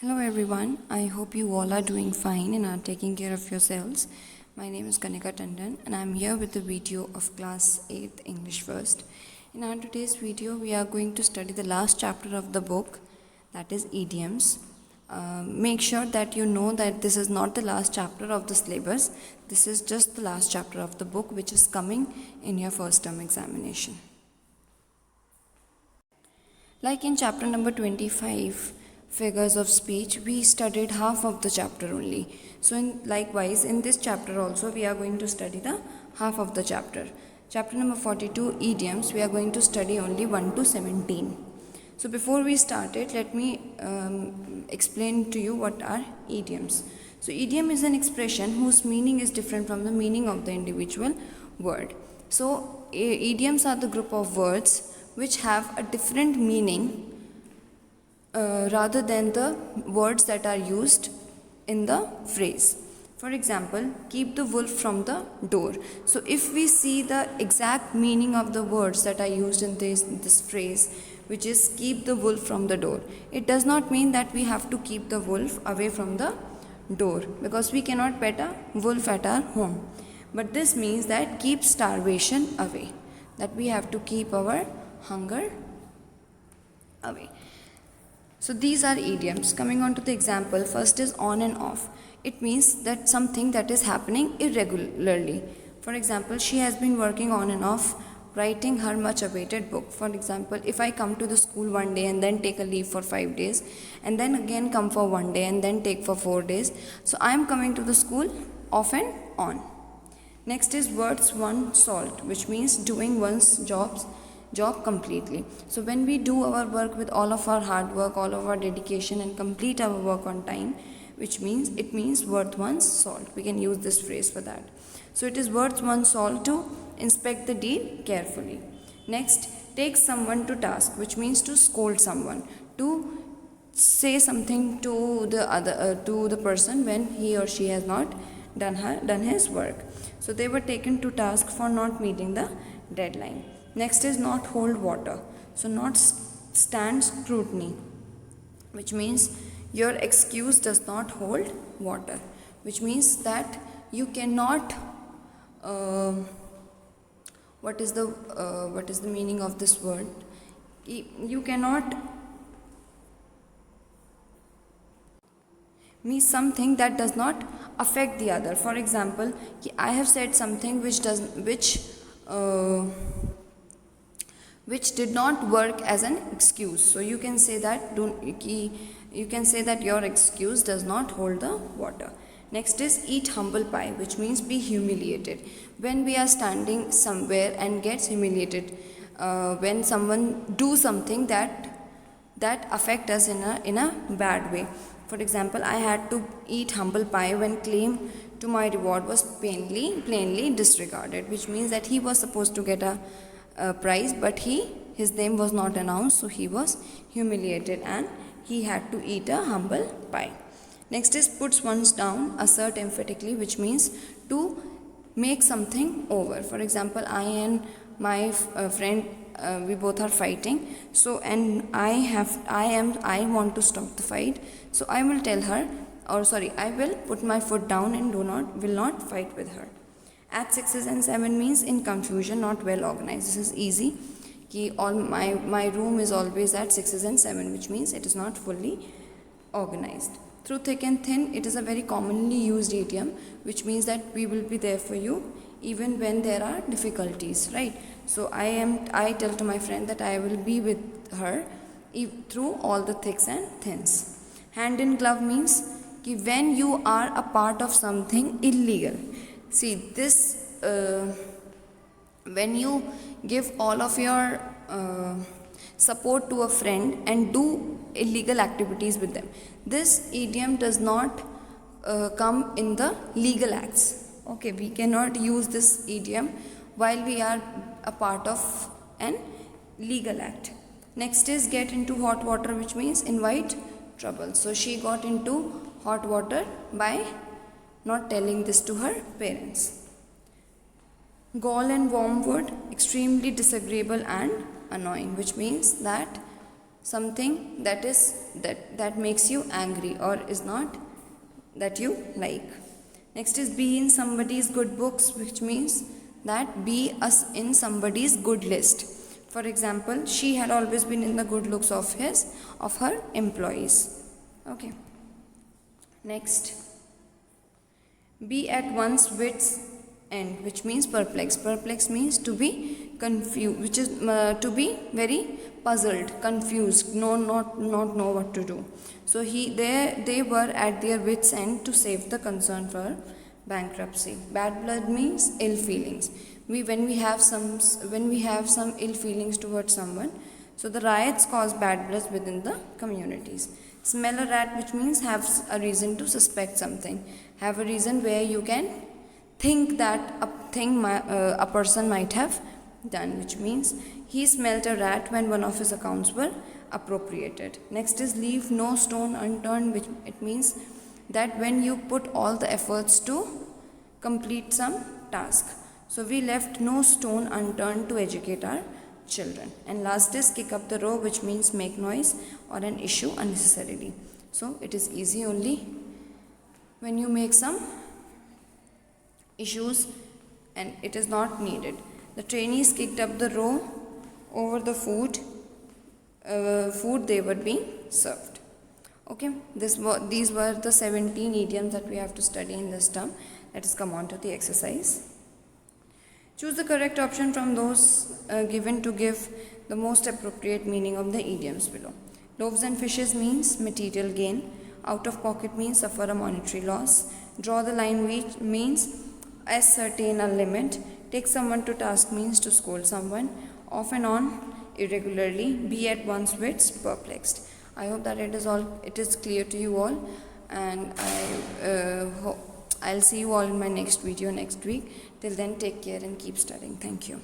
Hello everyone, I hope you all are doing fine and are taking care of yourselves. My name is Kanika Tandon and I am here with the video of class 8th English First. In our today's video, we are going to study the last chapter of the book, that is idioms. Make sure that you know that this is not the last chapter of the syllabus. This is just the last chapter of the book which is coming in your first term examination. Like in chapter number 25, figures of speech, we studied half of the chapter only. So likewise in this chapter also we are going to study the half of the chapter. Chapter number 42, idioms, we are going to study only 1 to 17. So before we start it, let me explain to you what are idioms. So idiom is an expression whose meaning is different from the meaning of the individual word. So idioms are the group of words which have a different meaning rather than the words that are used in the phrase. For example, keep the wolf from the door. So if we see the exact meaning of the words that are used in this phrase, which is keep the wolf from the door, it does not mean that we have to keep the wolf away from the door, because we cannot pet a wolf at our home. But this means that keep starvation away, that we have to keep our hunger away. So these are idioms. Coming on to the example, first is on and off. It means that something that is happening irregularly. For example, she has been working on and off writing her much awaited book. For example, if I come to the school one day and then take a leave for 5 days and then again come for 1 day and then take for 4 days, so I am coming to the school off and on. Next is words one salt, which means doing one's job completely. So when we do our work with all of our hard work, all of our dedication, and complete our work on time, which means it means worth one's salt. We can use this phrase for that. So it is worth one's salt to inspect the deed carefully. Next, take someone to task, which means to scold someone, to say something to the person when he or she has not done his work. So they were taken to task for not meeting the deadline. Next is not hold water. So not stand scrutiny, which means your excuse does not hold water, which means that you cannot what is the meaning of this word? You cannot mean something that does not affect the other. For example, I have said something which did not work as an excuse. So you can say that your excuse does not hold the water. Next is eat humble pie, which means be humiliated. When we are standing somewhere and gets humiliated, when someone do something that affect us in a bad way. For example, I had to eat humble pie when claim to my reward was plainly disregarded, which means that he was supposed to get a prize, but his name was not announced, so he was humiliated and he had to eat a humble pie. Next is puts one's down, assert emphatically, which means to make something over. For example, I and my friend, we both are fighting, so and I want to stop the fight, so I will tell her, I will put my foot down and will not fight with her. At 6 and 7 means in confusion, not well organized. This is easy. My room is always at 6 and 7, which means it is not fully organized. Through thick and thin, it is a very commonly used idiom, which means that we will be there for you even when there are difficulties, right? So I tell to my friend that I will be with her through all the thicks and thins. Hand in glove means when you are a part of something illegal. See this, when you give all of your support to a friend and do illegal activities with them, this idiom does not come in the legal acts. Okay, we cannot use this idiom while we are a part of an legal act. Next is get into hot water, which means invite trouble. So she got into hot water by not telling this to her parents. Gall and wormwood, extremely disagreeable and annoying, which means that something that makes you angry or is not that you like. Next is be in somebody's good books, which means that be us in somebody's good list. For example, she had always been in the good looks of her employees. Okay. Next, be at one's wits end, which means perplexed. Perplexed means to be confused, which is to be very puzzled, confused, not know what to do. So they were at their wits end to save the concern for bankruptcy. Bad blood means ill feelings. When we have some ill feelings towards someone, so the riots cause bad blood within the communities. Smell a rat, which means have a reason to suspect something, have a reason where you can think that a person might have done, which means he smelt a rat when one of his accounts were appropriated. Next is leave no stone unturned, which it means that when you put all the efforts to complete some task. So we left no stone unturned to educate our children. And last is kick up the row, which means make noise or an issue unnecessarily. So it is easy only when you make some issues and it is not needed. The trainees kicked up the row over the food they were being served. Okay, these were the 17 idioms that we have to study in this term. Let us come on to the exercise. Choose the correct option from those given to give the most appropriate meaning of the idioms below. Loaves and fishes means material gain. Out of pocket means suffer a monetary loss. Draw the line means ascertain a limit. Take someone to task means to scold someone. Off and on, irregularly. Be at one's wits, perplexed. I hope that it is clear to you all, and I'll see you all in my next video next week. Till then, take care and keep studying. Thank you.